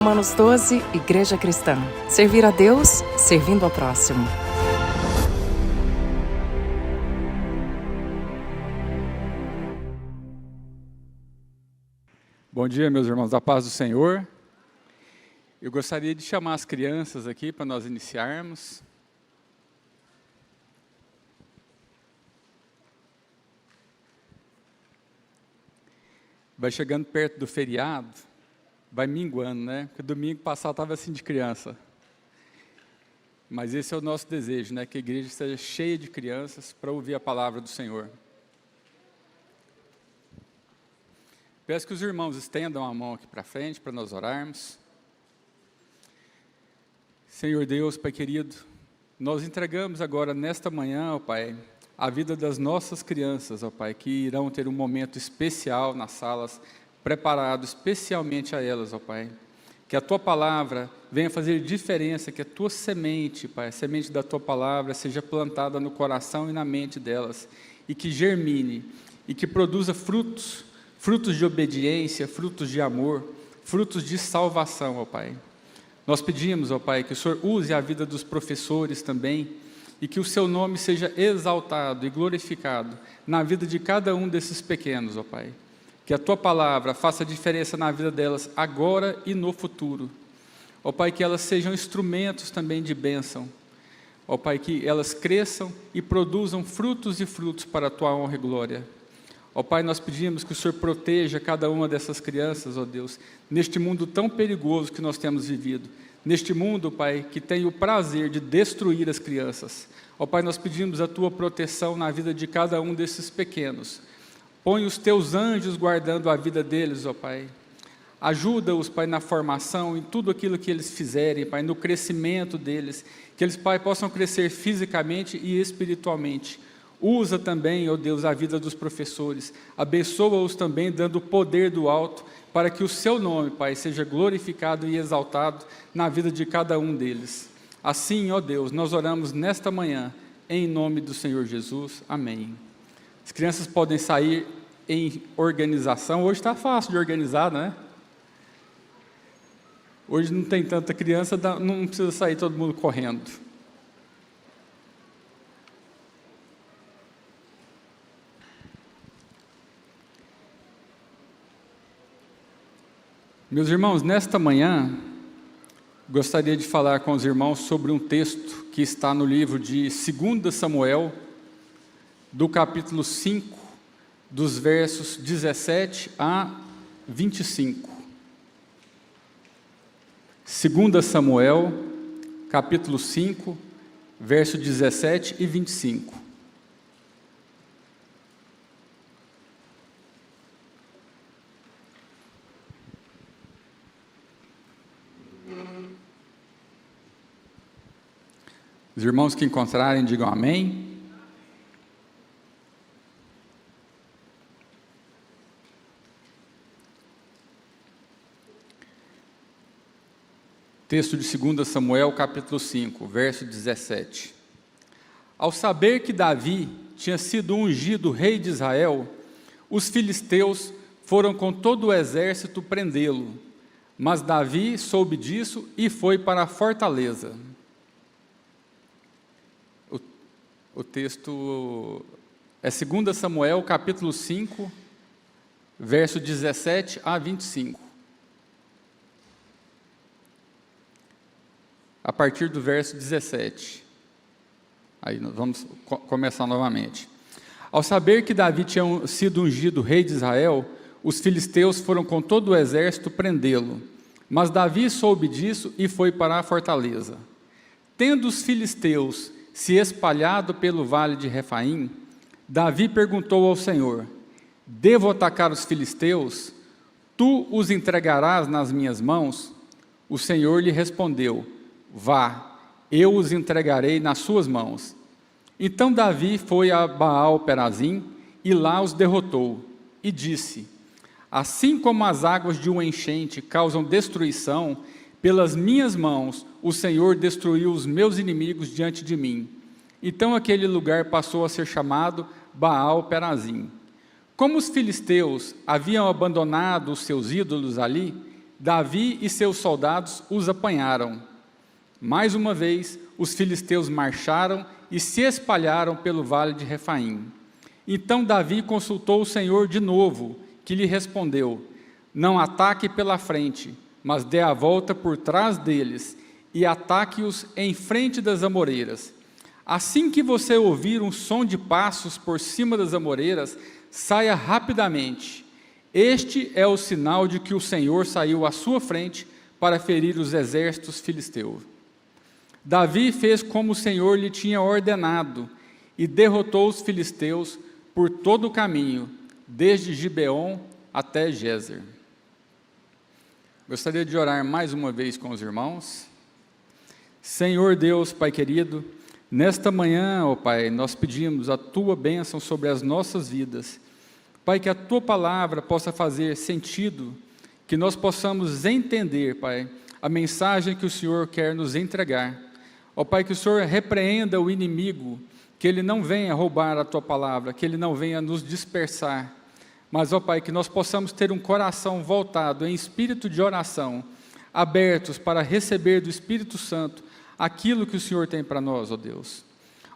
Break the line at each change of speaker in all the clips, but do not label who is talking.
Romanos 12, Igreja Cristã. Servir a Deus, servindo ao próximo.
Bom dia, meus irmãos, da paz do Senhor. Eu gostaria de chamar as crianças aqui para nós iniciarmos. Vai chegando perto do feriado, vai minguando, né? Porque domingo passado estava assim de criança. Mas esse é o nosso desejo, né? Que a igreja esteja cheia de crianças para ouvir a palavra do Senhor. Peço que os irmãos estendam a mão aqui para frente, para nós orarmos. Senhor Deus, Pai querido, nós entregamos agora nesta manhã, ó Pai, a vida das nossas crianças, ó Pai, que irão ter um momento especial nas salas, preparado especialmente a elas, ó Pai. Que a Tua palavra venha fazer diferença, que a Tua semente, Pai, a semente da Tua palavra seja plantada no coração e na mente delas, e que germine, e que produza frutos, frutos de obediência, frutos de amor, frutos de salvação, ó Pai. Nós pedimos, ó Pai, que o Senhor use a vida dos professores também, e que o Seu nome seja exaltado e glorificado na vida de cada um desses pequenos, ó Pai. Que a Tua palavra faça diferença na vida delas agora e no futuro. Ó Pai, que elas sejam instrumentos também de bênção. Ó Pai, que elas cresçam e produzam frutos e frutos para a Tua honra e glória. Ó Pai, nós pedimos que o Senhor proteja cada uma dessas crianças, ó Deus, neste mundo tão perigoso que nós temos vivido. Neste mundo, Pai, que tem o prazer de destruir as crianças. Ó Pai, nós pedimos a Tua proteção na vida de cada um desses pequenos. Põe os Teus anjos guardando a vida deles, ó Pai. Ajuda-os, Pai, na formação, em tudo aquilo que eles fizerem, Pai, no crescimento deles. Que eles, Pai, possam crescer fisicamente e espiritualmente. Usa também, ó Deus, a vida dos professores. Abençoa-os também, dando o poder do alto, para que o Seu nome, Pai, seja glorificado e exaltado na vida de cada um deles. Assim, ó Deus, nós oramos nesta manhã, em nome do Senhor Jesus. Amém. As crianças podem sair em organização. Hoje está fácil de organizar, né? Hoje não tem tanta criança, não precisa sair todo mundo correndo. Meus irmãos, nesta manhã, gostaria de falar com os irmãos sobre um texto que está no livro de 2 Samuel, do capítulo 5, dos versos 17 a 25. 2 Samuel, capítulo 5, verso 17 e 25. Os irmãos que encontrarem, digam amém. Texto de 2 Samuel, capítulo 5, verso 17. Ao saber que Davi tinha sido ungido rei de Israel, os filisteus foram com todo o exército prendê-lo. Mas Davi soube disso e foi para a fortaleza. O texto é 2 Samuel, capítulo 5, verso 17 a 25. A partir do verso 17. Aí nós vamos começar novamente. Ao saber que Davi tinha sido ungido rei de Israel, os filisteus foram com todo o exército prendê-lo. Mas Davi soube disso e foi para a fortaleza. Tendo os filisteus se espalhado pelo vale de Refaim, Davi perguntou ao Senhor: devo atacar os filisteus? Tu os entregarás nas minhas mãos? O Senhor lhe respondeu: vá, eu os entregarei nas suas mãos. Então Davi foi a Baal-Perazim e lá os derrotou, e disse: assim como as águas de uma enchente causam destruição, pelas minhas mãos o Senhor destruiu os meus inimigos diante de mim. Então aquele lugar passou a ser chamado Baal-Perazim. Como os filisteus haviam abandonado os seus ídolos ali, Davi e seus soldados os apanharam. Mais uma vez, os filisteus marcharam e se espalharam pelo vale de Refaim. Então Davi consultou o Senhor de novo, que lhe respondeu: não ataque pela frente, mas dê a volta por trás deles e ataque-os em frente das amoreiras. Assim que você ouvir um som de passos por cima das amoreiras, saia rapidamente. Este é o sinal de que o Senhor saiu à sua frente para ferir os exércitos filisteus. Davi fez como o Senhor lhe tinha ordenado e derrotou os filisteus por todo o caminho, desde Gibeon até Gezer. Gostaria de orar mais uma vez com os irmãos. Senhor Deus, Pai querido, nesta manhã, ó Pai, nós pedimos a Tua bênção sobre as nossas vidas. Pai, que a Tua palavra possa fazer sentido, que nós possamos entender, Pai, a mensagem que o Senhor quer nos entregar. Ó Pai, que o Senhor repreenda o inimigo, que ele não venha roubar a Tua palavra, que ele não venha nos dispersar. Mas, ó Pai, que nós possamos ter um coração voltado em espírito de oração, abertos para receber do Espírito Santo aquilo que o Senhor tem para nós, ó Deus.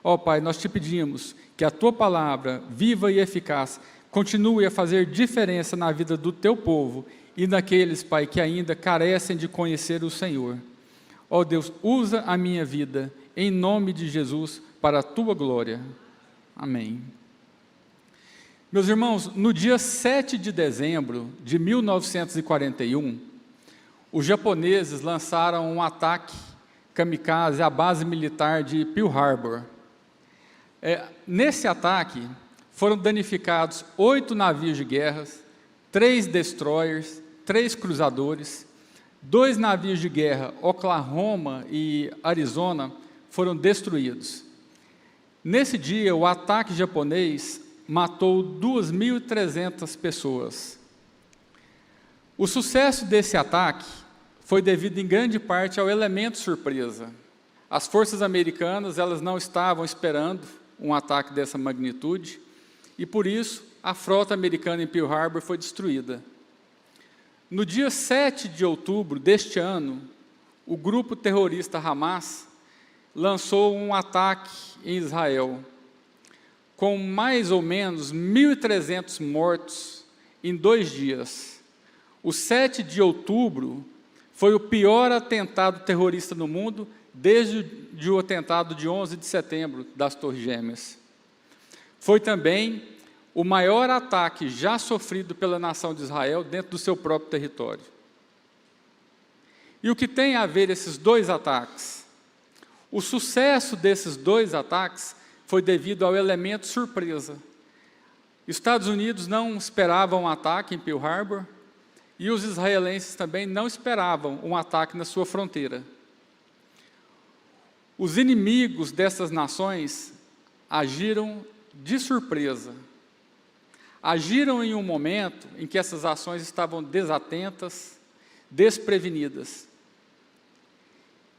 Ó Pai, nós te pedimos que a Tua palavra, viva e eficaz, continue a fazer diferença na vida do Teu povo e naqueles, Pai, que ainda carecem de conhecer o Senhor. Ó Deus, usa a minha vida, em nome de Jesus, para a Tua glória. Amém. Meus irmãos, no dia 7 de dezembro de 1941, os japoneses lançaram um ataque kamikaze à base militar de Pearl Harbor. Nesse ataque, foram danificados 8 navios de guerra, 3 destroyers, 3 cruzadores, 2 navios de guerra, Oklahoma e Arizona, foram destruídos. Nesse dia, o ataque japonês matou 2.300 pessoas. O sucesso desse ataque foi devido em grande parte ao elemento surpresa. As forças americanas, elas não estavam esperando um ataque dessa magnitude, e por isso a frota americana em Pearl Harbor foi destruída. No dia 7 de outubro deste ano, o grupo terrorista Hamas lançou um ataque em Israel, com mais ou menos 1.300 mortos em 2 dias. O 7 de outubro foi o pior atentado terrorista no mundo desde o atentado de 11 de setembro das Torres Gêmeas. Foi também o maior ataque já sofrido pela nação de Israel dentro do seu próprio território. E o que tem a ver esses 2 ataques? O sucesso desses 2 ataques foi devido ao elemento surpresa. Estados Unidos não esperavam um ataque em Pearl Harbor e os israelenses também não esperavam um ataque na sua fronteira. Os inimigos dessas nações agiram de surpresa. Agiram em um momento em que essas ações estavam desatentas, desprevenidas.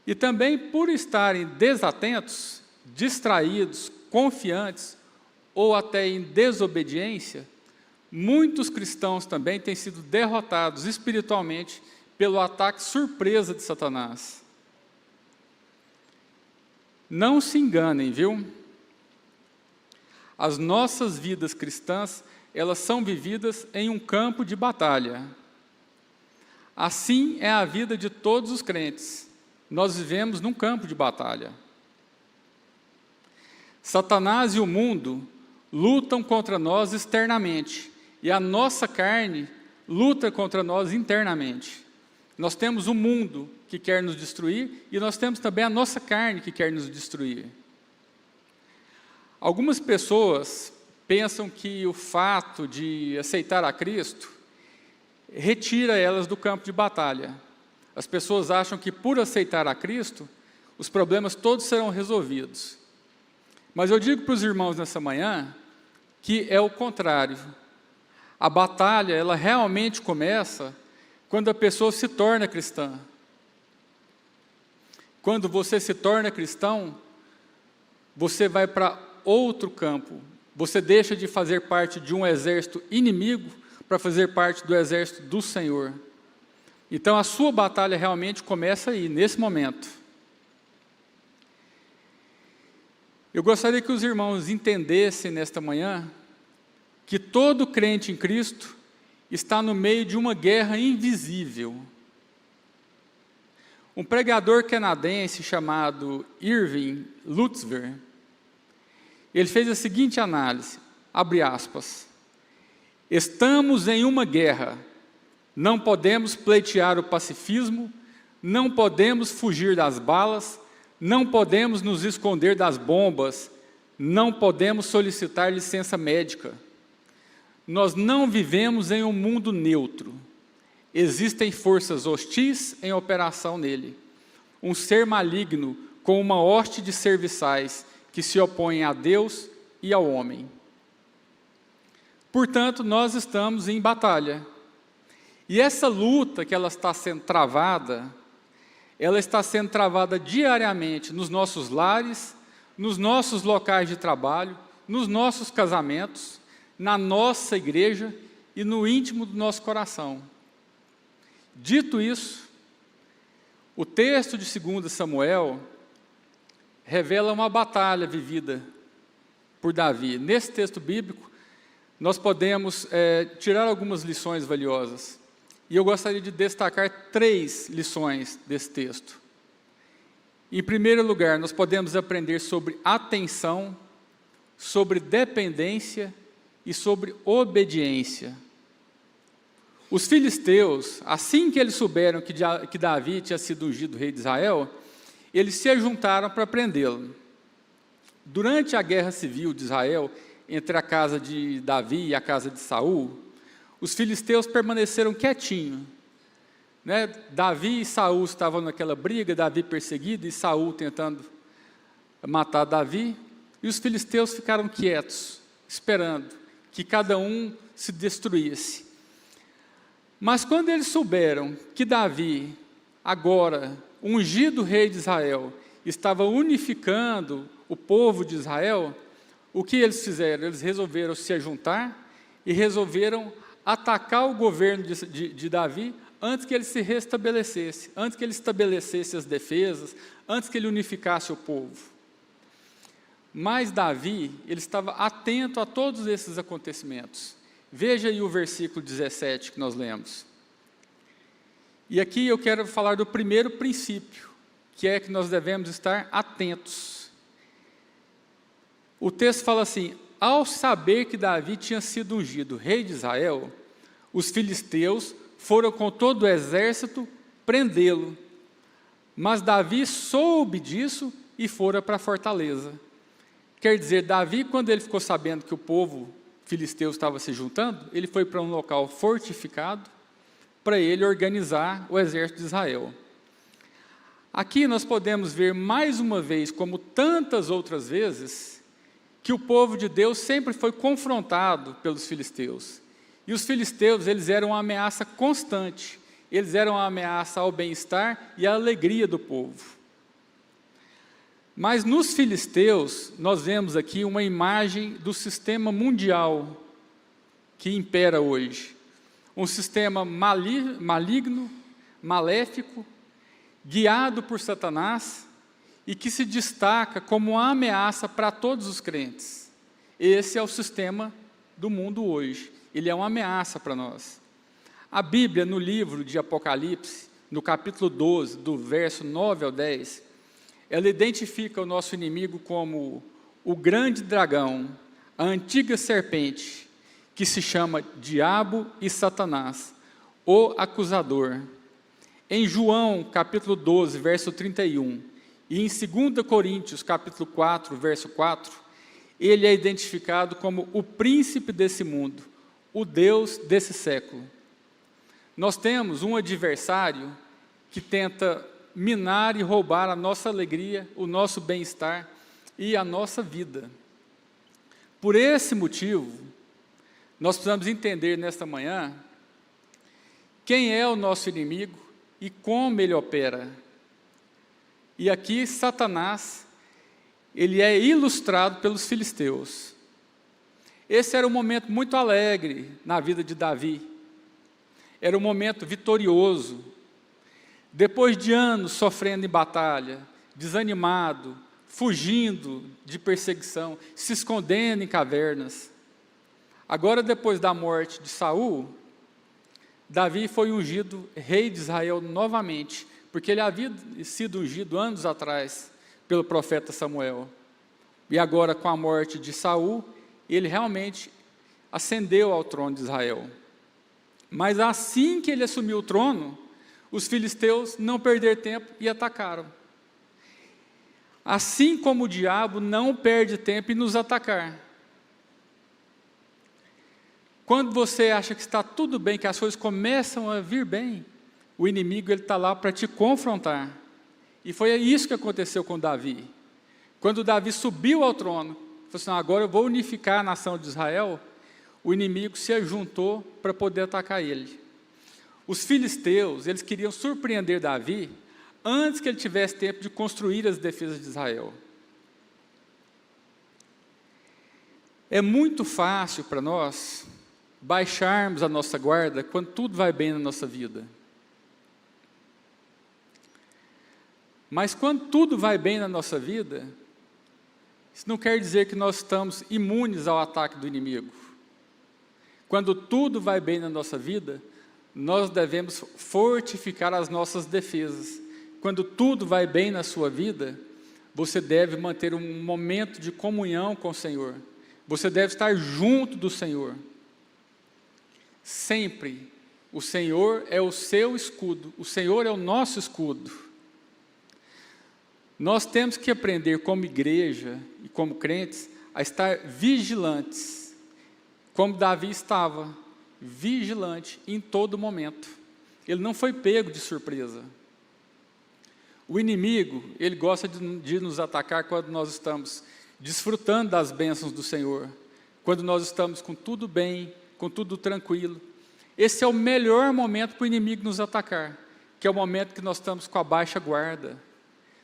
E também por estarem desatentos, distraídos, confiantes ou até em desobediência, muitos cristãos também têm sido derrotados espiritualmente pelo ataque surpresa de Satanás. Não se enganem, viu? As nossas vidas cristãs, elas são vividas em um campo de batalha. Assim é a vida de todos os crentes. Nós vivemos num campo de batalha. Satanás e o mundo lutam contra nós externamente, e a nossa carne luta contra nós internamente. Nós temos o mundo que quer nos destruir, e nós temos também a nossa carne que quer nos destruir. Algumas pessoas pensam que o fato de aceitar a Cristo retira elas do campo de batalha. As pessoas acham que por aceitar a Cristo, os problemas todos serão resolvidos. Mas eu digo para os irmãos nessa manhã que é o contrário. A batalha, ela realmente começa quando a pessoa se torna cristã. Quando você se torna cristão, você vai para outro campo. Você deixa de fazer parte de um exército inimigo para fazer parte do exército do Senhor. Então a sua batalha realmente começa aí, nesse momento. Eu gostaria que os irmãos entendessem nesta manhã que todo crente em Cristo está no meio de uma guerra invisível. Um pregador canadense chamado Irving Lutzver, ele fez a seguinte análise, abre aspas: estamos em uma guerra, não podemos pleitear o pacifismo, não podemos fugir das balas, não podemos nos esconder das bombas, não podemos solicitar licença médica. Nós não vivemos em um mundo neutro. Existem forças hostis em operação nele. Um ser maligno com uma hoste de serviçais que se opõem a Deus e ao homem. Portanto, nós estamos em batalha. E essa luta que ela está sendo travada diariamente nos nossos lares, nos nossos locais de trabalho, nos nossos casamentos, na nossa igreja e no íntimo do nosso coração. Dito isso, o texto de 2 Samuel revela uma batalha vivida por Davi. Nesse texto bíblico, nós podemos tirar algumas lições valiosas. E eu gostaria de destacar 3 lições desse texto. Em primeiro lugar, nós podemos aprender sobre atenção, sobre dependência e sobre obediência. Os filisteus, assim que eles souberam que Davi tinha sido ungido rei de Israel, eles se ajuntaram para prendê-lo. Durante a guerra civil de Israel, entre a casa de Davi e a casa de Saul, os filisteus permaneceram quietinhos. Né? Davi e Saul estavam naquela briga, Davi perseguido e Saul tentando matar Davi, e os filisteus ficaram quietos, esperando que cada um se destruísse. Mas quando eles souberam que Davi, agora ungido rei de Israel, estava unificando o povo de Israel, o que eles fizeram? Eles resolveram se ajuntar e resolveram atacar o governo de Davi antes que ele se restabelecesse, antes que ele estabelecesse as defesas, antes que ele unificasse o povo. Mas Davi, ele estava atento a todos esses acontecimentos. Veja aí o versículo 17 que nós lemos. E aqui eu quero falar do primeiro princípio, que é que nós devemos estar atentos. O texto fala assim: ao saber que Davi tinha sido ungido rei de Israel, os filisteus foram com todo o exército prendê-lo. Mas Davi soube disso e fora para a fortaleza. Quer dizer, Davi, quando ele ficou sabendo que o povo filisteu estava se juntando, ele foi para um local fortificado para ele organizar o exército de Israel. Aqui nós podemos ver mais uma vez, como tantas outras vezes, que o povo de Deus sempre foi confrontado pelos filisteus. E os filisteus, eles eram uma ameaça constante, eles eram uma ameaça ao bem-estar e à alegria do povo. Mas nos filisteus, nós vemos aqui uma imagem do sistema mundial que impera hoje. Um sistema maligno, maléfico, guiado por Satanás e que se destaca como uma ameaça para todos os crentes. Esse é o sistema do mundo hoje. Ele é uma ameaça para nós. A Bíblia, no livro de Apocalipse, no capítulo 12, do verso 9 ao 10, ela identifica o nosso inimigo como o grande dragão, a antiga serpente, que se chama Diabo e Satanás, o acusador. Em João, capítulo 12, verso 31, e em 2 Coríntios, capítulo 4, verso 4, ele é identificado como o príncipe desse mundo, o Deus desse século. Nós temos um adversário que tenta minar e roubar a nossa alegria, o nosso bem-estar e a nossa vida. Por esse motivo, nós precisamos entender nesta manhã quem é o nosso inimigo e como ele opera. E aqui Satanás, ele é ilustrado pelos filisteus. Esse era um momento muito alegre na vida de Davi. Era um momento vitorioso, Depois de anos sofrendo em batalha, desanimado, fugindo de perseguição, se escondendo em cavernas, agora depois da morte de Saul, Davi foi ungido rei de Israel novamente, porque ele havia sido ungido anos atrás pelo profeta Samuel. E agora, com a morte de Saul, ele realmente ascendeu ao trono de Israel. Mas assim que ele assumiu o trono, os filisteus não perderam tempo e atacaram. Assim como o diabo não perde tempo em nos atacar. Quando você acha que está tudo bem, que as coisas começam a vir bem, o inimigo está lá para te confrontar. E foi isso que aconteceu com Davi. Quando Davi subiu ao trono, falou assim: agora eu vou unificar a nação de Israel, o inimigo se juntou para poder atacar ele. Os filisteus, eles queriam surpreender Davi antes que ele tivesse tempo de construir as defesas de Israel. É muito fácil para nós baixarmos a nossa guarda quando tudo vai bem na nossa vida. Mas quando tudo vai bem na nossa vida, isso não quer dizer que nós estamos imunes ao ataque do inimigo. Quando tudo vai bem na nossa vida, nós devemos fortificar as nossas defesas. Quando tudo vai bem na sua vida, você deve manter um momento de comunhão com o Senhor. Você deve estar junto do Senhor. Sempre, o Senhor é o seu escudo, o Senhor é o nosso escudo. Nós temos que aprender como igreja e como crentes a estar vigilantes, como Davi estava, vigilante em todo momento. Ele não foi pego de surpresa. O inimigo, ele gosta de nos atacar quando nós estamos desfrutando das bênçãos do Senhor, quando nós estamos com tudo bem, com tudo tranquilo. Esse é o melhor momento para o inimigo nos atacar, que é o momento que nós estamos com a baixa guarda.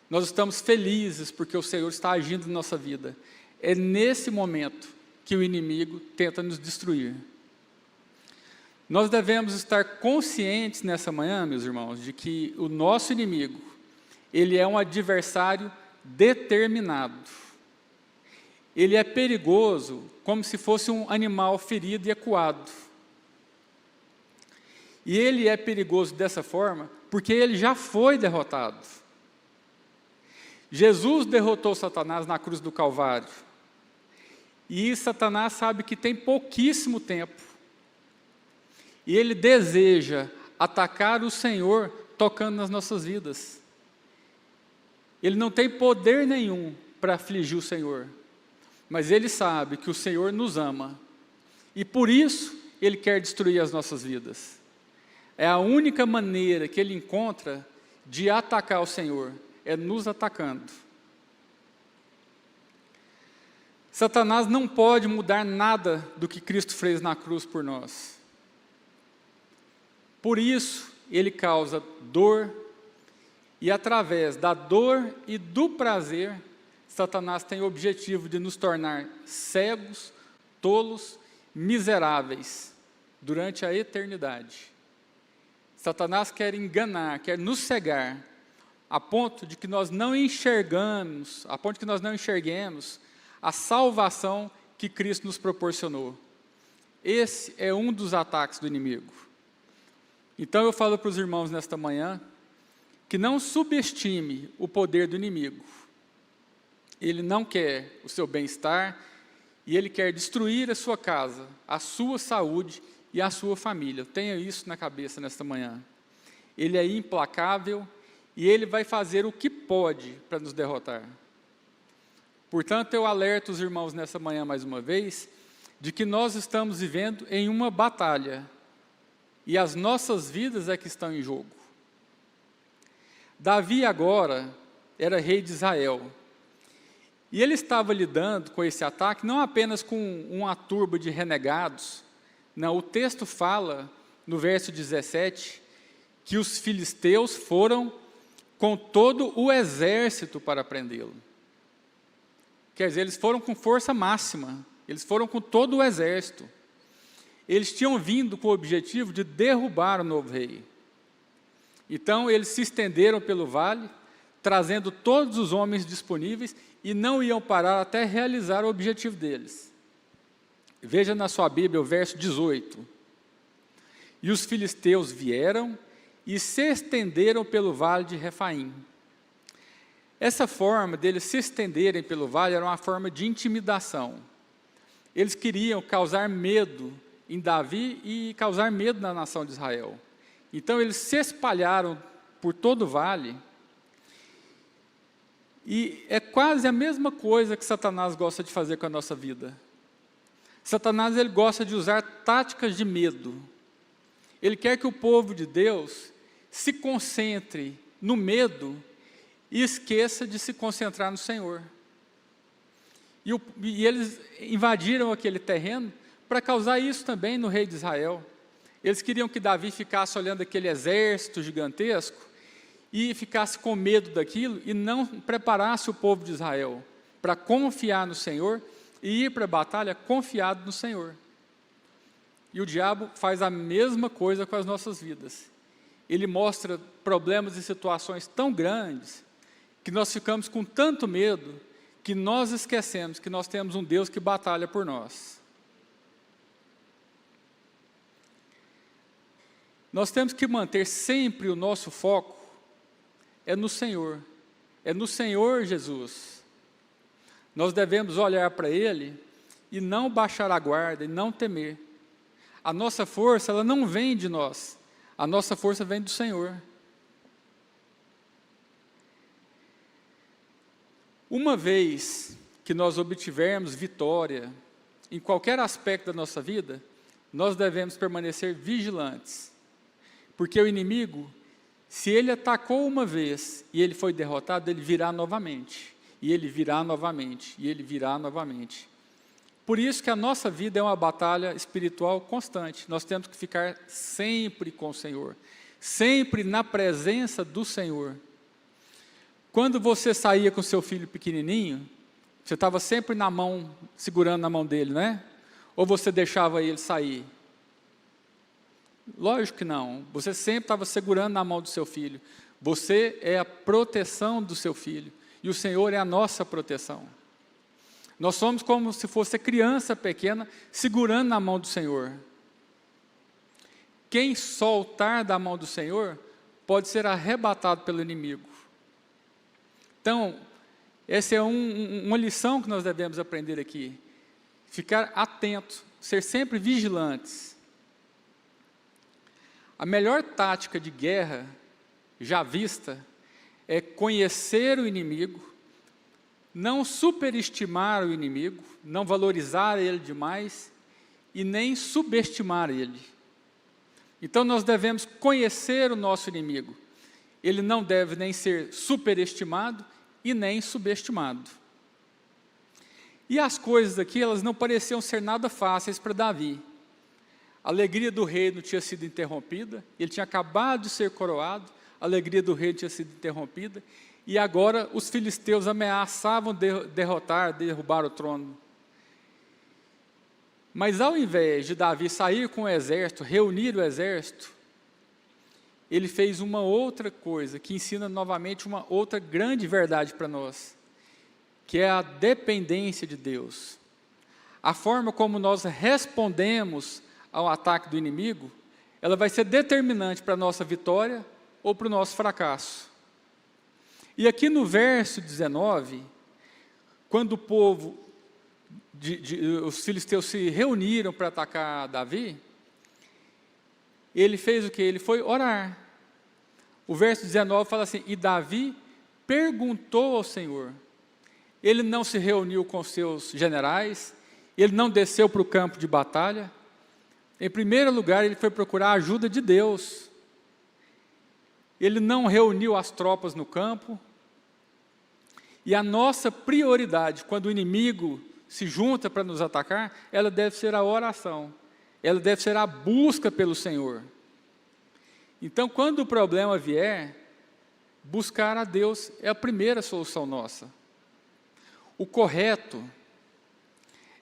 Nós estamos felizes porque o Senhor está agindo na nossa vida. É nesse momento que o inimigo tenta nos destruir. Nós devemos estar conscientes nessa manhã, meus irmãos, de que o nosso inimigo, ele é um adversário determinado. Ele é perigoso como se fosse um animal ferido e acuado. E ele é perigoso dessa forma porque ele já foi derrotado. Jesus derrotou Satanás na cruz do Calvário. E Satanás sabe que tem pouquíssimo tempo. E ele deseja atacar o Senhor tocando nas nossas vidas. Ele não tem poder nenhum para afligir o Senhor. Mas ele sabe que o Senhor nos ama. E por isso ele quer destruir as nossas vidas. É a única maneira que ele encontra de atacar o Senhor, é nos atacando. Satanás não pode mudar nada do que Cristo fez na cruz por nós. Por isso, ele causa dor, e através da dor e do prazer, Satanás tem o objetivo de nos tornar cegos, tolos, miseráveis, durante a eternidade. Satanás quer enganar, quer nos cegar, a ponto de que nós não enxerguemos a salvação que Cristo nos proporcionou. Esse é um dos ataques do inimigo. Então eu falo para os irmãos nesta manhã, que não subestime o poder do inimigo. Ele não quer o seu bem-estar, e ele quer destruir a sua casa, a sua saúde e a sua família. Tenha isso na cabeça nesta manhã. Ele é implacável, e ele vai fazer o que pode para nos derrotar. Portanto, eu alerto os irmãos nessa manhã mais uma vez, de que nós estamos vivendo em uma batalha, e as nossas vidas é que estão em jogo. Davi agora era rei de Israel, e ele estava lidando com esse ataque não apenas com uma turba de renegados. Não, o texto fala, no verso 17, que os filisteus foram com todo o exército para prendê-lo. Quer dizer, eles foram com força máxima, eles foram com todo o exército. Eles tinham vindo com o objetivo de derrubar o novo rei. Então eles se estenderam pelo vale, trazendo todos os homens disponíveis, e não iam parar até realizar o objetivo deles. Veja na sua Bíblia o verso 18. E os filisteus vieram e se estenderam pelo vale de Refaim. Essa forma deles se estenderem pelo vale era uma forma de intimidação. Eles queriam causar medo em Davi e causar medo na nação de Israel. Então eles se espalharam por todo o vale, e é quase a mesma coisa que Satanás gosta de fazer com a nossa vida. Satanás, ele gosta de usar táticas de medo. Ele quer que o povo de Deus se concentre no medo e esqueça de se concentrar no Senhor. E eles invadiram aquele terreno para causar isso também no rei de Israel. Eles queriam que Davi ficasse olhando aquele exército gigantesco e ficasse com medo daquilo e não preparasse o povo de Israel para confiar no Senhor e ir para a batalha confiado no Senhor. E o diabo faz a mesma coisa com as nossas vidas. Ele mostra problemas e situações tão grandes que nós ficamos com tanto medo que nós esquecemos que nós temos um Deus que batalha por nós. Nós temos que manter sempre o nosso foco no Senhor Jesus. Nós devemos olhar para Ele e não baixar a guarda e não temer. A nossa força, ela não vem de nós, a nossa força vem do Senhor. Uma vez que nós obtivermos vitória em qualquer aspecto da nossa vida, nós devemos permanecer vigilantes, porque o inimigo, se ele atacou uma vez e ele foi derrotado, ele virá novamente, e ele virá novamente, e ele virá novamente. Por isso que a nossa vida é uma batalha espiritual constante. Nós temos que ficar sempre com o Senhor, sempre na presença do Senhor. Quando você saía com seu filho pequenininho, você estava sempre na mão, segurando na mão dele, né? Ou você deixava ele sair? Lógico que não. Você sempre estava segurando na mão do seu filho. Você é a proteção do seu filho. E o Senhor é a nossa proteção. Nós somos como se fosse criança pequena, segurando na mão do Senhor. Quem soltar da mão do Senhor, pode ser arrebatado pelo inimigo. Então, essa é uma lição que nós devemos aprender aqui. Ficar atentos, ser sempre vigilantes. A melhor tática de guerra já vista é conhecer o inimigo, não superestimar o inimigo, não valorizar ele demais e nem subestimar ele. Então nós devemos conhecer o nosso inimigo. Ele não deve nem ser superestimado e nem subestimado. E as coisas aqui, elas não pareciam ser nada fáceis para Davi. A alegria do reino tinha sido interrompida, ele tinha acabado de ser coroado, a alegria do reino tinha sido interrompida, e agora os filisteus ameaçavam derrubar o trono. Mas ao invés de Davi sair com o exército, reunir o exército, ele fez uma outra coisa, que ensina novamente uma outra grande verdade para nós, que é a dependência de Deus. A forma como nós respondemos ao ataque do inimigo, ela vai ser determinante para a nossa vitória ou para o nosso fracasso. E aqui no verso 19, quando o povo, os filisteus se reuniram para atacar Davi, ele fez o quê? Ele foi orar. O verso 19 fala assim, e Davi perguntou ao Senhor. Ele não se reuniu com seus generais, ele não desceu para o campo de batalha. Em primeiro lugar, ele foi procurar a ajuda de Deus. Ele não reuniu as tropas no campo. E a nossa prioridade, quando o inimigo se junta para nos atacar, ela deve ser a oração. Ela deve ser a busca pelo Senhor. Então, quando o problema vier, buscar a Deus é a primeira solução nossa. O correto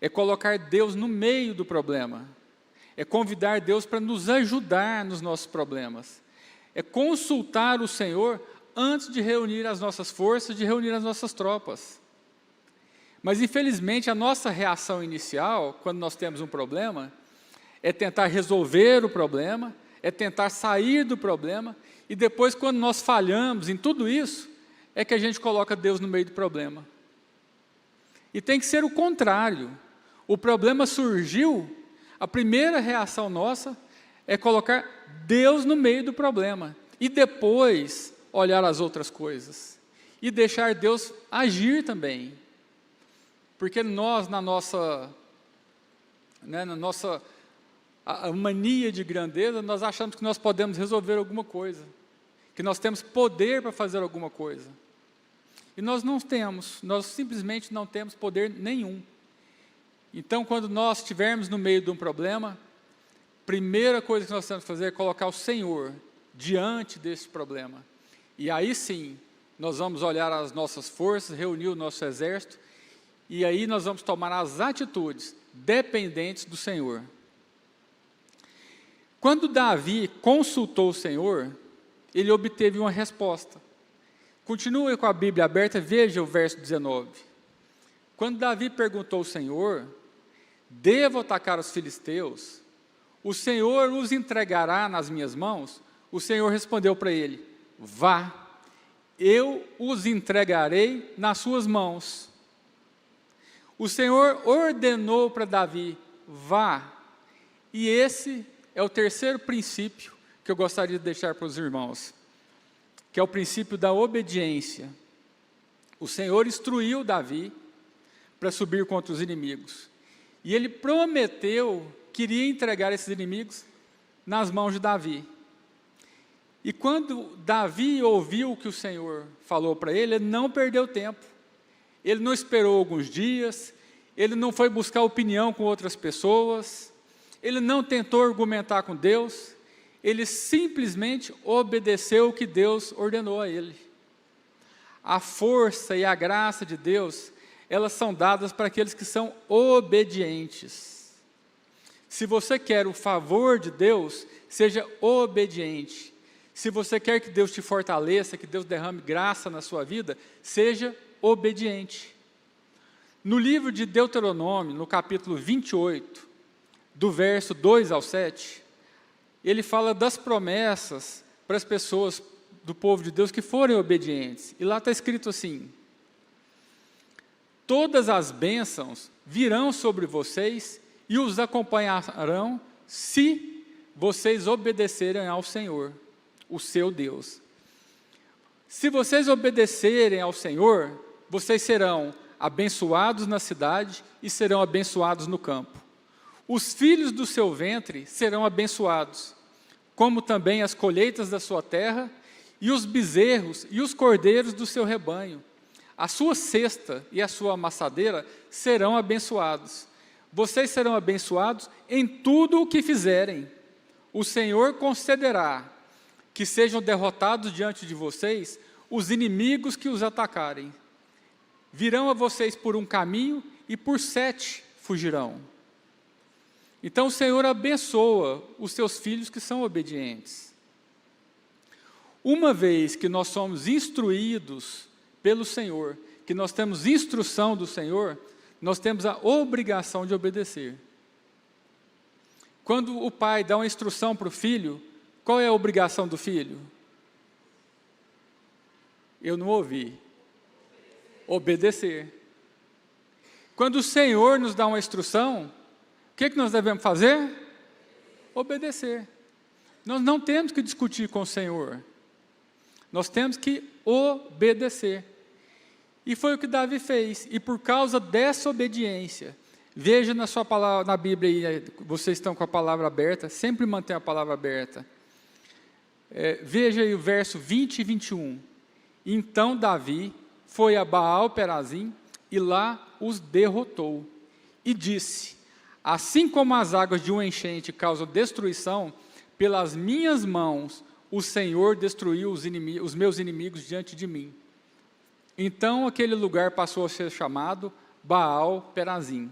é colocar Deus no meio do problema, é convidar Deus para nos ajudar nos nossos problemas, é consultar o Senhor antes de reunir as nossas forças, de reunir as nossas tropas. Mas, infelizmente, a nossa reação inicial, quando nós temos um problema, é tentar resolver o problema, é tentar sair do problema, e depois, quando nós falhamos em tudo isso, é que a gente coloca Deus no meio do problema. E tem que ser o contrário. O problema surgiu, a primeira reação nossa é colocar Deus no meio do problema, e depois olhar as outras coisas, e deixar Deus agir também. Porque nós, na nossa a mania de grandeza, nós achamos que nós podemos resolver alguma coisa, que nós temos poder para fazer alguma coisa. E nós não temos, nós simplesmente não temos poder nenhum. Então, quando nós estivermos no meio de um problema, a primeira coisa que nós temos que fazer é colocar o Senhor diante desse problema. E aí sim, nós vamos olhar as nossas forças, reunir o nosso exército, e aí nós vamos tomar as atitudes dependentes do Senhor. Quando Davi consultou o Senhor, ele obteve uma resposta. Continue com a Bíblia aberta, veja o verso 19. Quando Davi perguntou ao Senhor, devo atacar os filisteus? O Senhor os entregará nas minhas mãos? O Senhor respondeu para ele, vá, eu os entregarei nas suas mãos. O Senhor ordenou para Davi, vá. E esse é o terceiro princípio que eu gostaria de deixar para os irmãos, que é o princípio da obediência. O Senhor instruiu Davi para subir contra os inimigos. E ele prometeu que iria entregar esses inimigos nas mãos de Davi. E quando Davi ouviu o que o Senhor falou para ele, ele não perdeu tempo. Ele não esperou alguns dias, ele não foi buscar opinião com outras pessoas, ele não tentou argumentar com Deus, ele simplesmente obedeceu o que Deus ordenou a ele. A força e a graça de Deus, elas são dadas para aqueles que são obedientes. Se você quer o favor de Deus, seja obediente. Se você quer que Deus te fortaleça, que Deus derrame graça na sua vida, seja obediente. No livro de Deuteronômio, no capítulo 28, do verso 2 ao 7, ele fala das promessas para as pessoas do povo de Deus que forem obedientes. E lá está escrito assim, todas as bênçãos virão sobre vocês e os acompanharão se vocês obedecerem ao Senhor, o seu Deus. Se vocês obedecerem ao Senhor, vocês serão abençoados na cidade e serão abençoados no campo. Os filhos do seu ventre serão abençoados, como também as colheitas da sua terra e os bezerros e os cordeiros do seu rebanho. A sua cesta e a sua amassadeira serão abençoados. Vocês serão abençoados em tudo o que fizerem. O Senhor concederá que sejam derrotados diante de vocês os inimigos que os atacarem. Virão a vocês por um caminho e por 7 fugirão. Então o Senhor abençoa os seus filhos que são obedientes. Uma vez que nós somos instruídos pelo Senhor, que nós temos instrução do Senhor, nós temos a obrigação de obedecer. Quando o pai dá uma instrução para o filho, qual é a obrigação do filho? Eu não ouvi. Obedecer. Quando o Senhor nos dá uma instrução, o que nós devemos fazer? Obedecer. Nós não temos que discutir com o Senhor. Nós temos que obedecer. E foi o que Davi fez. E por causa dessa obediência, veja na sua palavra, na Bíblia, aí, vocês estão com a palavra aberta, sempre mantenha a palavra aberta. Veja aí o verso 20 e 21. Então Davi foi a Baal-Perazim e lá os derrotou. E disse, assim como as águas de uma enchente causam destruição, pelas minhas mãos o Senhor destruiu os meus inimigos diante de mim. Então aquele lugar passou a ser chamado Baal-Perazim.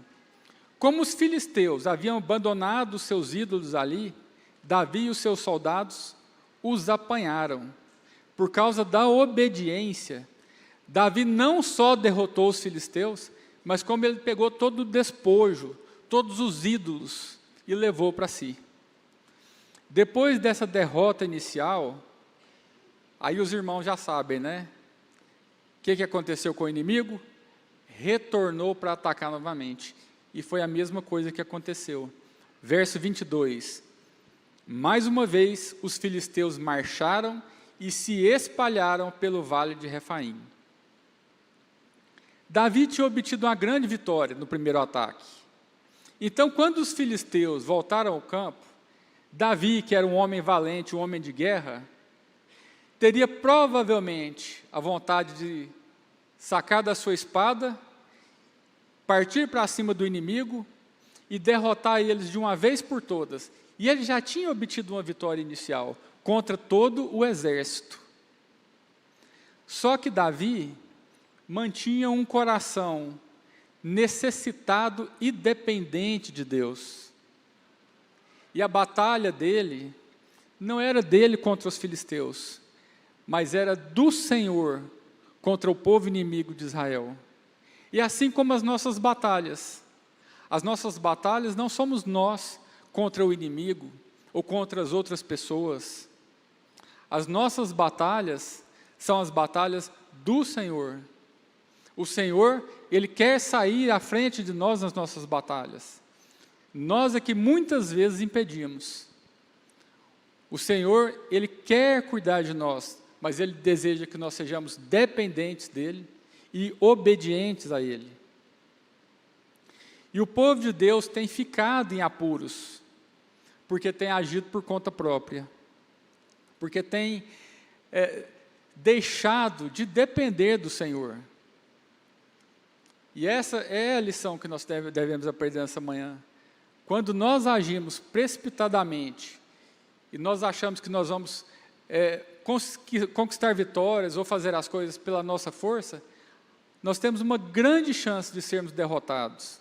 Como os filisteus haviam abandonado os seus ídolos ali, Davi e os seus soldados os apanharam. Por causa da obediência, Davi não só derrotou os filisteus, mas como ele pegou todo o despojo, todos os ídolos, e levou para si. Depois dessa derrota inicial, aí os irmãos já sabem, né? O que aconteceu com o inimigo? Retornou para atacar novamente. E foi a mesma coisa que aconteceu. Verso 22. Mais uma vez, os filisteus marcharam e se espalharam pelo vale de Refaim. Davi tinha obtido uma grande vitória no primeiro ataque. Então, quando os filisteus voltaram ao campo, Davi, que era um homem valente, um homem de guerra, teria provavelmente a vontade de sacar da sua espada, partir para cima do inimigo e derrotar eles de uma vez por todas. E ele já tinha obtido uma vitória inicial contra todo o exército. Só que Davi mantinha um coração necessitado e dependente de Deus. E a batalha dele não era dele contra os filisteus, mas era do Senhor contra o povo inimigo de Israel. E assim como as nossas batalhas não somos nós contra o inimigo ou contra as outras pessoas. As nossas batalhas são as batalhas do Senhor. O Senhor, Ele quer sair à frente de nós nas nossas batalhas. Nós é que muitas vezes impedimos. O Senhor, Ele quer cuidar de nós, mas Ele deseja que nós sejamos dependentes dEle e obedientes a Ele. E o povo de Deus tem ficado em apuros, porque tem agido por conta própria, porque tem deixado de depender do Senhor. E essa é a lição que nós devemos aprender nessa manhã. Quando nós agimos precipitadamente, e nós achamos que nós vamos conquistar vitórias ou fazer as coisas pela nossa força, nós temos uma grande chance de sermos derrotados.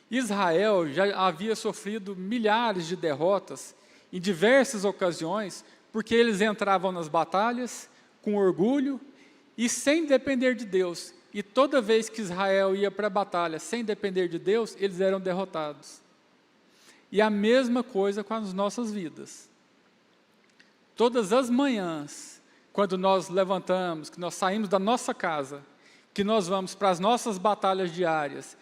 Israel já havia sofrido milhares de derrotas em diversas ocasiões, porque eles entravam nas batalhas com orgulho e sem depender de Deus. E toda vez que Israel ia para a batalha sem depender de Deus, eles eram derrotados. E a mesma coisa com as nossas vidas. Todas as manhãs, quando nós levantamos, que nós saímos da nossa casa, que nós vamos para as nossas batalhas diárias,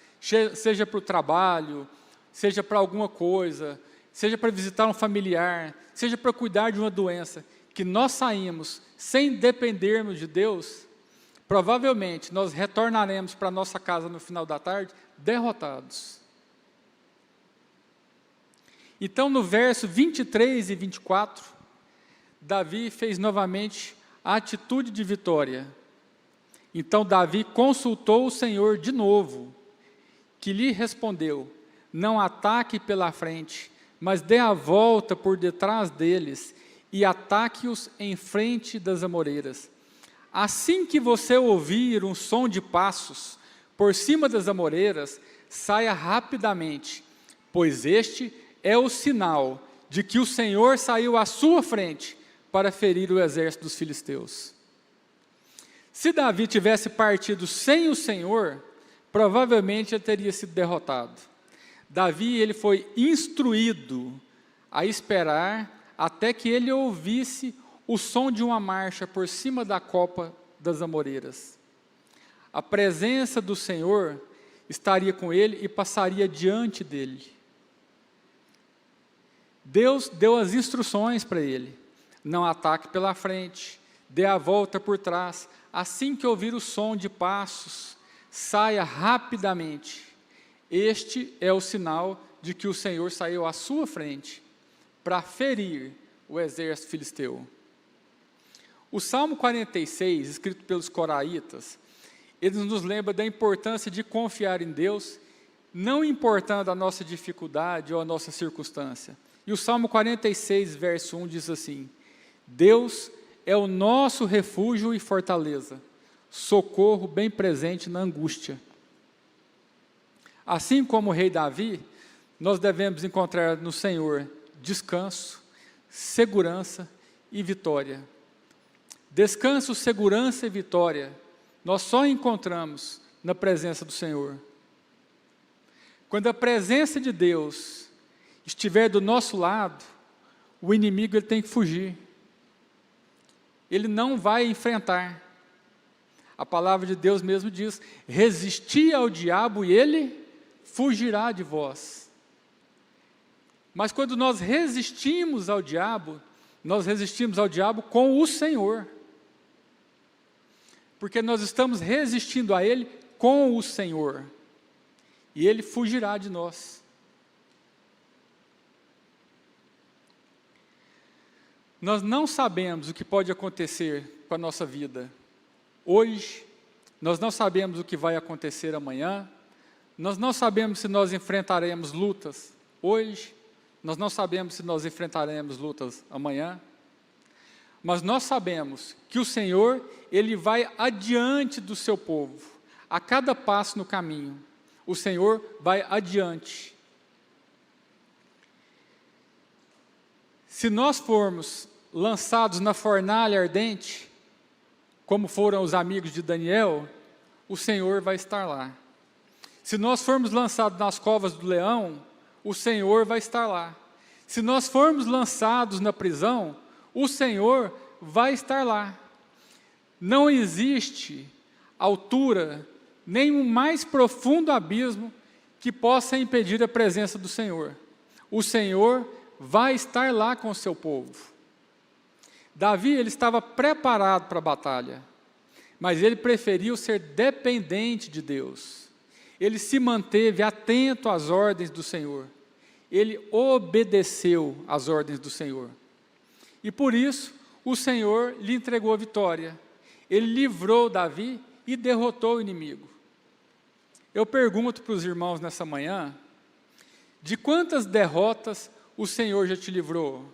seja para o trabalho, seja para alguma coisa, seja para visitar um familiar, seja para cuidar de uma doença, que nós saímos sem dependermos de Deus, provavelmente nós retornaremos para a nossa casa no final da tarde derrotados. Então, no verso 23 e 24, Davi fez novamente a atitude de vitória. Então, Davi consultou o Senhor de novo, que lhe respondeu: não ataque pela frente, mas dê a volta por detrás deles e ataque-os em frente das amoreiras. Assim que você ouvir um som de passos por cima das amoreiras, saia rapidamente, pois este é o sinal de que o Senhor saiu à sua frente para ferir o exército dos filisteus. Se Davi tivesse partido sem o Senhor, provavelmente ele teria sido derrotado. Davi, ele foi instruído a esperar até que ele ouvisse o som de uma marcha por cima da copa das amoreiras. A presença do Senhor estaria com ele e passaria diante dele. Deus deu as instruções para ele: não ataque pela frente, dê a volta por trás, assim que ouvir o som de passos, saia rapidamente. Este é o sinal de que o Senhor saiu à sua frente para ferir o exército filisteu. O Salmo 46, escrito pelos coraitas, ele nos lembra da importância de confiar em Deus, não importando a nossa dificuldade ou a nossa circunstância. E o Salmo 46, verso 1 diz assim: Deus é o nosso refúgio e fortaleza, socorro bem presente na angústia. Assim como o rei Davi, nós devemos encontrar no Senhor descanso, segurança e vitória. Descanso, segurança e vitória nós só encontramos na presença do Senhor. Quando a presença de Deus estiver do nosso lado, o inimigo ele tem que fugir. Ele não vai enfrentar. A palavra de Deus mesmo diz: resisti ao diabo e ele fugirá de vós. Mas quando nós resistimos ao diabo com o Senhor. Porque nós estamos resistindo a Ele com o Senhor. E Ele fugirá de nós. Nós não sabemos o que pode acontecer com a nossa vida hoje, nós não sabemos o que vai acontecer amanhã, nós não sabemos se nós enfrentaremos lutas hoje, nós não sabemos se nós enfrentaremos lutas amanhã, mas nós sabemos que o Senhor, Ele vai adiante do seu povo, a cada passo no caminho, o Senhor vai adiante. Se nós formos lançados na fornalha ardente, como foram os amigos de Daniel, o Senhor vai estar lá. Se nós formos lançados nas covas do leão, o Senhor vai estar lá. Se nós formos lançados na prisão, o Senhor vai estar lá. Não existe altura, nem o mais profundo abismo que possa impedir a presença do Senhor. O Senhor vai estar lá com o seu povo. Davi, ele estava preparado para a batalha, mas ele preferiu ser dependente de Deus. Ele se manteve atento às ordens do Senhor. Ele obedeceu às ordens do Senhor. E por isso, o Senhor lhe entregou a vitória. Ele livrou Davi e derrotou o inimigo. Eu pergunto para os irmãos nessa manhã, de quantas derrotas o Senhor já te livrou?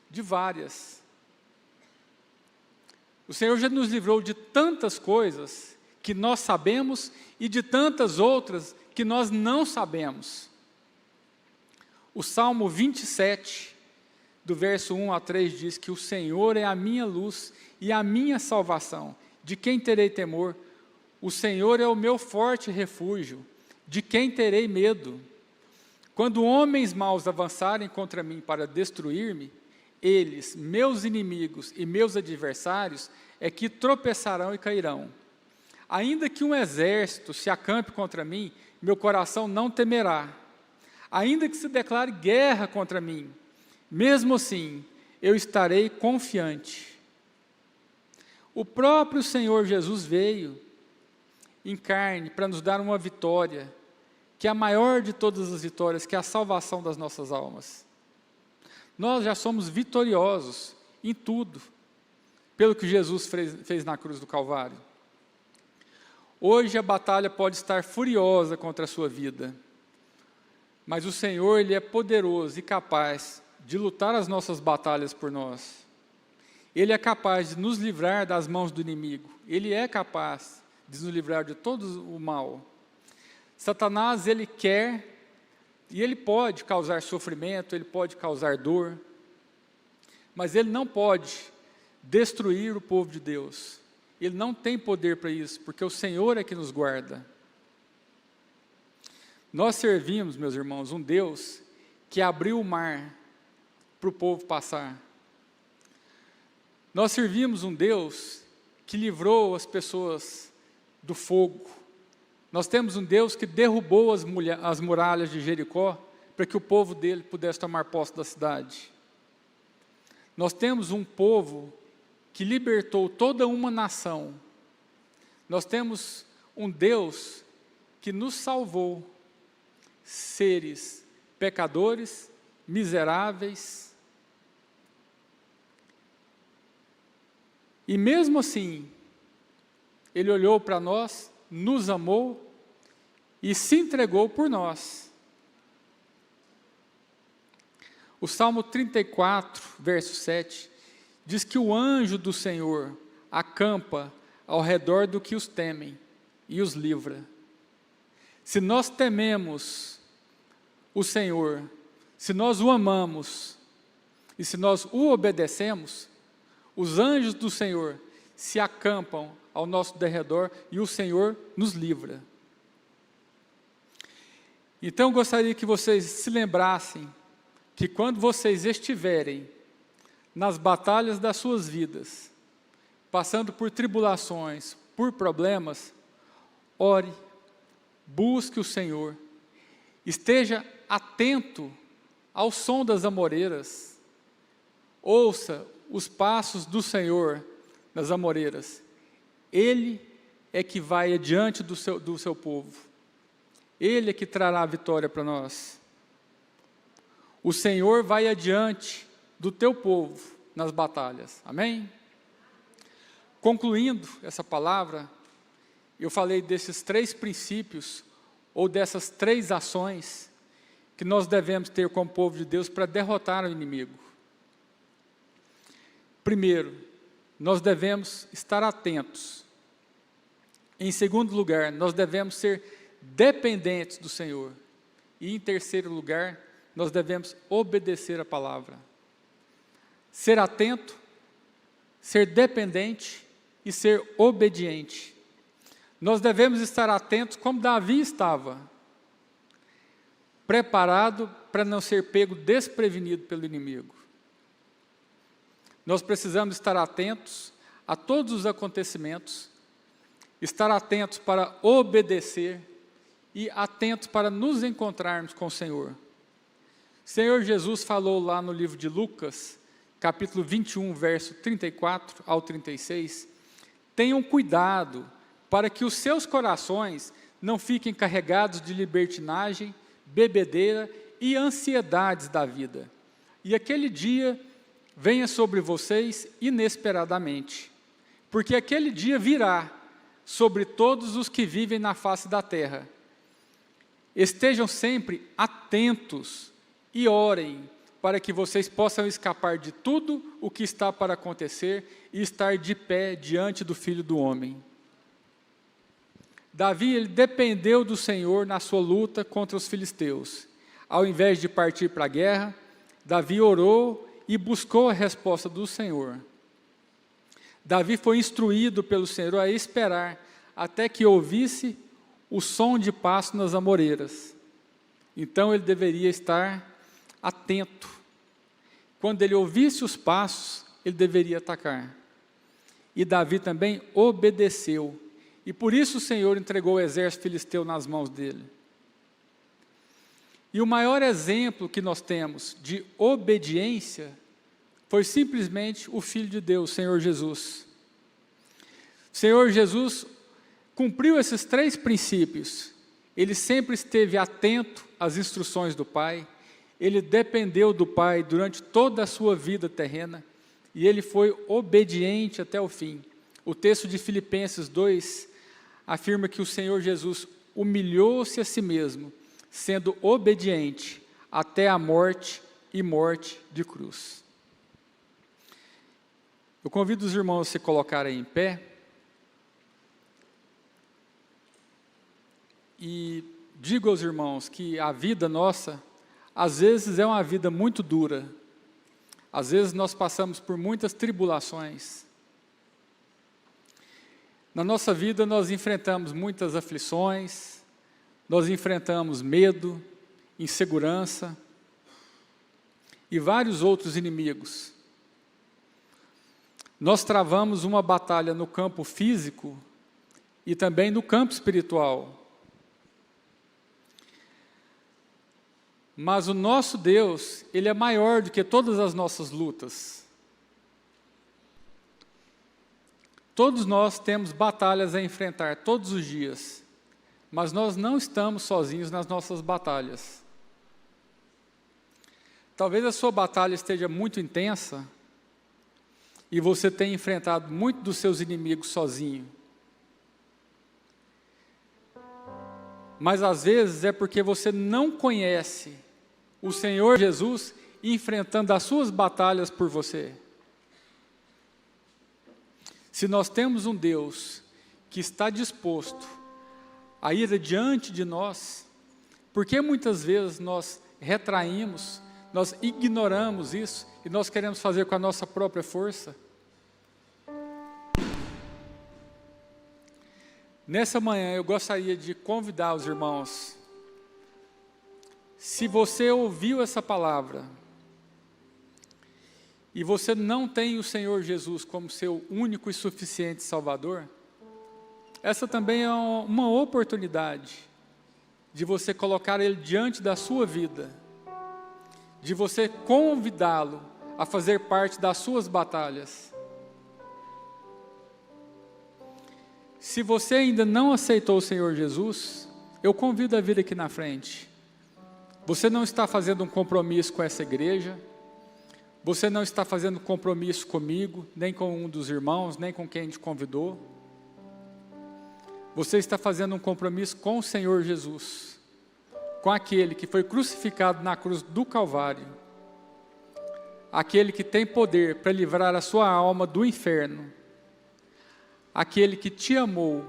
De várias. O Senhor já nos livrou de tantas coisas que nós sabemos e de tantas outras que nós não sabemos. O Salmo 27, do verso 1 a 3, diz que o Senhor é a minha luz e a minha salvação. De quem terei temor? O Senhor é o meu forte refúgio. De quem terei medo? Quando homens maus avançarem contra mim para destruir-me, eles, meus inimigos e meus adversários, é que tropeçarão e cairão. Ainda que um exército se acampe contra mim, meu coração não temerá. Ainda que se declare guerra contra mim, mesmo assim, eu estarei confiante. O próprio Senhor Jesus veio em carne para nos dar uma vitória, que é a maior de todas as vitórias, que é a salvação das nossas almas. Nós já somos vitoriosos em tudo, pelo que Jesus fez na cruz do Calvário. Hoje a batalha pode estar furiosa contra a sua vida, mas o Senhor, Ele é poderoso e capaz de lutar as nossas batalhas por nós. Ele é capaz de nos livrar das mãos do inimigo. Ele é capaz de nos livrar de todo o mal. Satanás, ele quer e ele pode causar sofrimento, ele pode causar dor, mas ele não pode destruir o povo de Deus. Ele não tem poder para isso, porque o Senhor é que nos guarda. Nós servimos, meus irmãos, um Deus que abriu o mar para o povo passar. Nós servimos um Deus que livrou as pessoas do fogo. Nós temos um Deus que derrubou as muralhas de Jericó para que o povo dele pudesse tomar posse da cidade. Nós temos um povo que libertou toda uma nação. Nós temos um Deus que nos salvou, seres pecadores, miseráveis. E mesmo assim, Ele olhou para nós, nos amou e se entregou por nós. O Salmo 34, verso 7, diz que o anjo do Senhor acampa ao redor do que os temem e os livra. Se nós tememos o Senhor, se nós o amamos, e se nós o obedecemos, os anjos do Senhor se acampam ao nosso derredor e o Senhor nos livra. Então, eu gostaria que vocês se lembrassem que quando vocês estiverem nas batalhas das suas vidas, passando por tribulações, por problemas, ore, busque o Senhor, esteja atento ao som das amoreiras, ouça os passos do Senhor nas amoreiras. Ele é que vai adiante do seu povo. Ele é que trará a vitória para nós. O Senhor vai adiante do teu povo nas batalhas. Amém? Concluindo essa palavra, eu falei desses 3 princípios, ou dessas 3 ações, que nós devemos ter como povo de Deus para derrotar o inimigo. Primeiro, nós devemos estar atentos. Em segundo lugar, nós devemos ser dependentes do Senhor. E em terceiro lugar, nós devemos obedecer a palavra. Ser atento, ser dependente e ser obediente. Nós devemos estar atentos como Davi estava, preparado para não ser pego desprevenido pelo inimigo. Nós precisamos estar atentos a todos os acontecimentos, estar atentos para obedecer e atentos para nos encontrarmos com o Senhor. O Senhor Jesus falou lá no livro de Lucas, capítulo 21, verso 34 ao 36, tenham cuidado para que os seus corações não fiquem carregados de libertinagem, bebedeira e ansiedades da vida. E aquele dia venha sobre vocês inesperadamente, porque aquele dia virá sobre todos os que vivem na face da terra. Estejam sempre atentos e orem para que vocês possam escapar de tudo o que está para acontecer e estar de pé diante do Filho do Homem. Davi, ele dependeu do Senhor na sua luta contra os filisteus. Ao invés de partir para a guerra, Davi orou e buscou a resposta do Senhor. Davi foi instruído pelo Senhor a esperar até que ouvisse o som de passo nas amoreiras. Então ele deveria estar atento. Quando ele ouvisse os passos, ele deveria atacar. E Davi também obedeceu. E por isso o Senhor entregou o exército filisteu nas mãos dele. E o maior exemplo que nós temos de obediência foi simplesmente o Filho de Deus, o Senhor Jesus. O Senhor Jesus cumpriu esses 3 princípios. Ele sempre esteve atento às instruções do Pai, ele dependeu do Pai durante toda a sua vida terrena, e ele foi obediente até o fim. O texto de Filipenses 2 afirma que o Senhor Jesus humilhou-se a si mesmo, sendo obediente até a morte e morte de cruz. Eu convido os irmãos a se colocarem em pé e digo aos irmãos que a vida nossa, às vezes é uma vida muito dura, às vezes nós passamos por muitas tribulações. Na nossa vida nós enfrentamos muitas aflições, nós enfrentamos medo, insegurança e vários outros inimigos. Nós travamos uma batalha no campo físico e também no campo espiritual. Mas o nosso Deus, Ele é maior do que todas as nossas lutas. Todos nós temos batalhas a enfrentar todos os dias, mas nós não estamos sozinhos nas nossas batalhas. Talvez a sua batalha esteja muito intensa e você tenha enfrentado muito dos seus inimigos sozinho. Mas às vezes é porque você não conhece o Senhor Jesus enfrentando as suas batalhas por você. Se nós temos um Deus que está disposto a ir adiante de nós, por que muitas vezes nós retraímos, nós ignoramos isso e nós queremos fazer com a nossa própria força. Nessa manhã eu gostaria de convidar os irmãos, se você ouviu essa palavra, e você não tem o Senhor Jesus como seu único e suficiente Salvador, essa também é uma oportunidade de você colocar Ele diante da sua vida, de você convidá-lo a fazer parte das suas batalhas. Se você ainda não aceitou o Senhor Jesus, eu convido a vir aqui na frente. Você não está fazendo um compromisso com essa igreja, você não está fazendo compromisso comigo, nem com um dos irmãos, nem com quem te convidou. Você está fazendo um compromisso com o Senhor Jesus, com aquele que foi crucificado na cruz do Calvário, aquele que tem poder para livrar a sua alma do inferno, aquele que te amou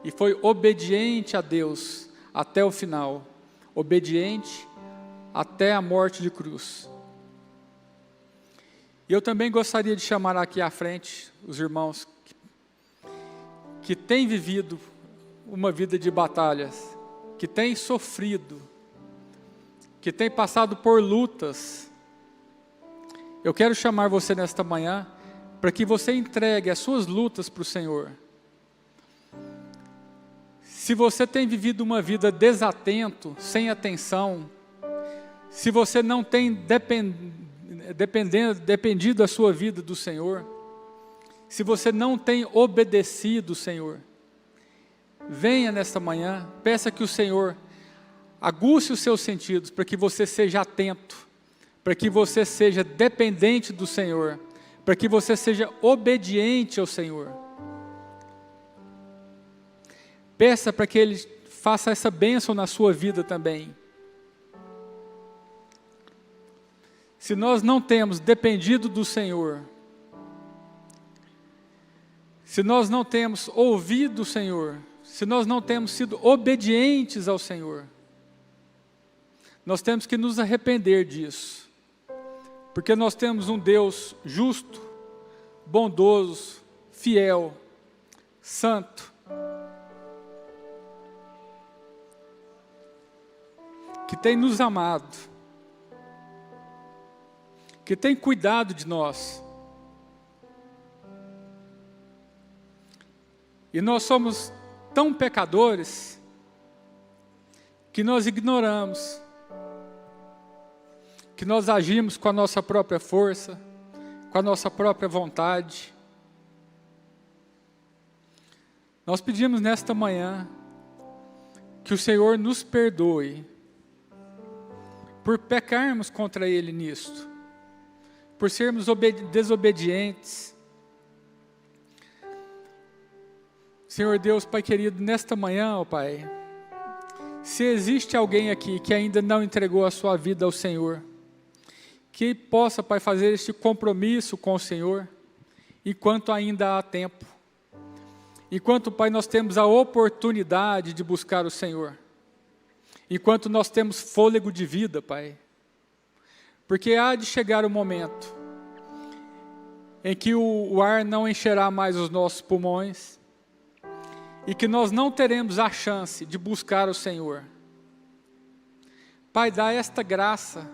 e foi obediente a Deus até o final, obediente até a morte de cruz. E eu também gostaria de chamar aqui à frente os irmãos que têm vivido uma vida de batalhas, que têm sofrido, que têm passado por lutas. Eu quero chamar você nesta manhã para que você entregue as suas lutas para o Senhor. Se você tem vivido uma vida desatento, sem atenção, se você não tem dependido a sua vida do Senhor, se você não tem obedecido o Senhor, venha nesta manhã, peça que o Senhor aguce os seus sentidos para que você seja atento, para que você seja dependente do Senhor, para que você seja obediente ao Senhor. Peça para que Ele faça essa bênção na sua vida também. Se nós não temos dependido do Senhor, se nós não temos ouvido o Senhor, se nós não temos sido obedientes ao Senhor, nós temos que nos arrepender disso, porque nós temos um Deus justo, bondoso, fiel, santo, que tem nos amado, que tem cuidado de nós. E nós somos tão pecadores que nós ignoramos, que nós agimos com a nossa própria força, com a nossa própria vontade. Nós pedimos nesta manhã que o Senhor nos perdoe por pecarmos contra Ele nisto, por sermos desobedientes. Senhor Deus, Pai querido, nesta manhã, ó Pai, se existe alguém aqui que ainda não entregou a sua vida ao Senhor, que possa, Pai, fazer este compromisso com o Senhor, enquanto ainda há tempo, enquanto, Pai, nós temos a oportunidade de buscar o Senhor, enquanto nós temos fôlego de vida, Pai, porque há de chegar o momento em que o ar não encherá mais os nossos pulmões, e que nós não teremos a chance de buscar o Senhor. Pai, dá esta graça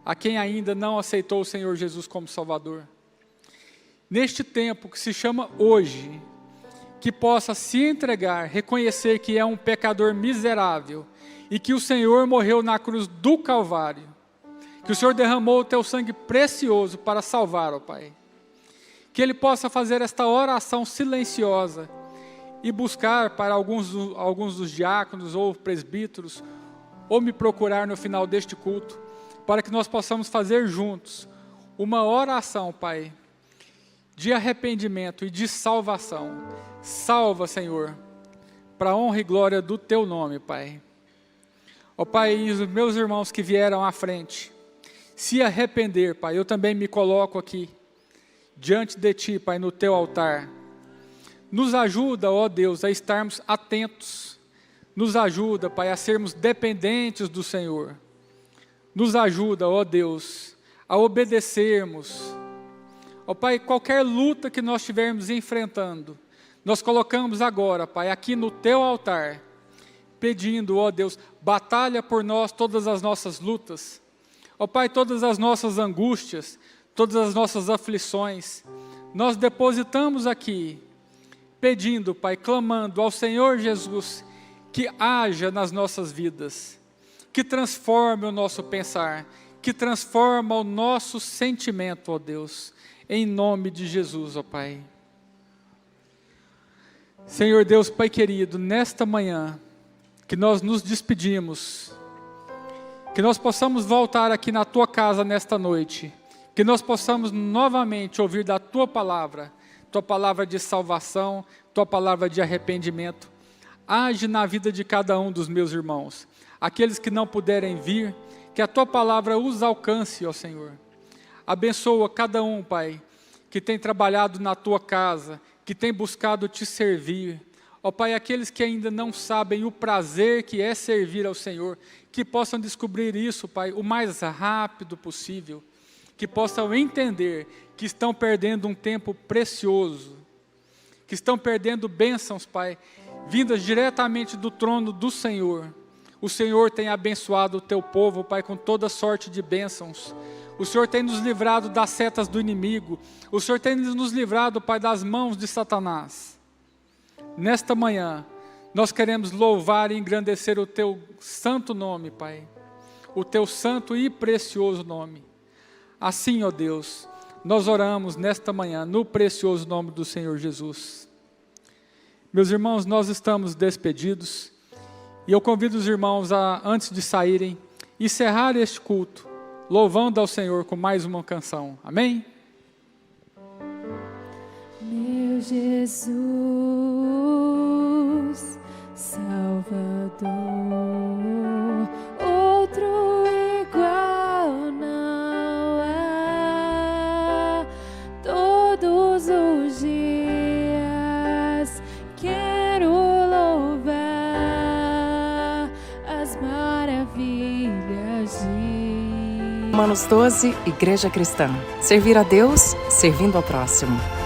a quem ainda não aceitou o Senhor Jesus como Salvador. Neste tempo que se chama hoje, que possa se entregar, reconhecer que é um pecador miserável, e que o Senhor morreu na cruz do Calvário, que o Senhor derramou o teu sangue precioso para salvar, ó Pai. Que Ele possa fazer esta oração silenciosa, e buscar para alguns dos diáconos ou presbíteros, ou me procurar no final deste culto, para que nós possamos fazer juntos uma oração, Pai, de arrependimento e de salvação. Salva, Senhor, para a honra e glória do Teu nome, Pai. Ó Pai, e os meus irmãos que vieram à frente, se arrepender, Pai, eu também me coloco aqui, diante de Ti, Pai, no Teu altar. Nos ajuda, ó Deus, a estarmos atentos. Nos ajuda, Pai, a sermos dependentes do Senhor. Nos ajuda, ó Deus, a obedecermos. Ó Pai, qualquer luta que nós estivermos enfrentando, nós colocamos agora, Pai, aqui no Teu altar, pedindo, ó Deus, batalha por nós todas as nossas lutas. Ó Pai, todas as nossas angústias, todas as nossas aflições, nós depositamos aqui, pedindo, Pai, clamando ao Senhor Jesus, que haja nas nossas vidas, que transforme o nosso pensar, que transforma o nosso sentimento, ó Deus, em nome de Jesus, ó Pai. Senhor Deus, Pai querido, nesta manhã, que nós nos despedimos, que nós possamos voltar aqui na Tua casa nesta noite, que nós possamos novamente ouvir da Tua palavra de salvação, Tua palavra de arrependimento. Age na vida de cada um dos meus irmãos, aqueles que não puderem vir, que a Tua palavra os alcance, ó Senhor. Abençoa cada um, Pai, que tem trabalhado na Tua casa, que tem buscado Te servir. Ó Pai, aqueles que ainda não sabem o prazer que é servir ao Senhor, que possam descobrir isso, Pai, o mais rápido possível, que possam entender que estão perdendo um tempo precioso, que estão perdendo bênçãos, Pai, vindas diretamente do trono do Senhor. O Senhor tem abençoado o Teu povo, Pai, com toda sorte de bênçãos. O Senhor tem nos livrado das setas do inimigo. O Senhor tem nos livrado, Pai, das mãos de Satanás. Nesta manhã, nós queremos louvar e engrandecer o Teu santo nome, Pai. O Teu santo e precioso nome. Assim, ó Deus, nós oramos nesta manhã, no precioso nome do Senhor Jesus. Meus irmãos, nós estamos despedidos. E eu convido os irmãos a, antes de saírem, encerrar este culto, louvando ao Senhor com mais uma canção. Amém?
Meu Jesus, Salvador, outro igual não há. Todos os dias quero louvar as maravilhas de
Romanos 12, Igreja Cristã. Servir a Deus, servindo ao próximo.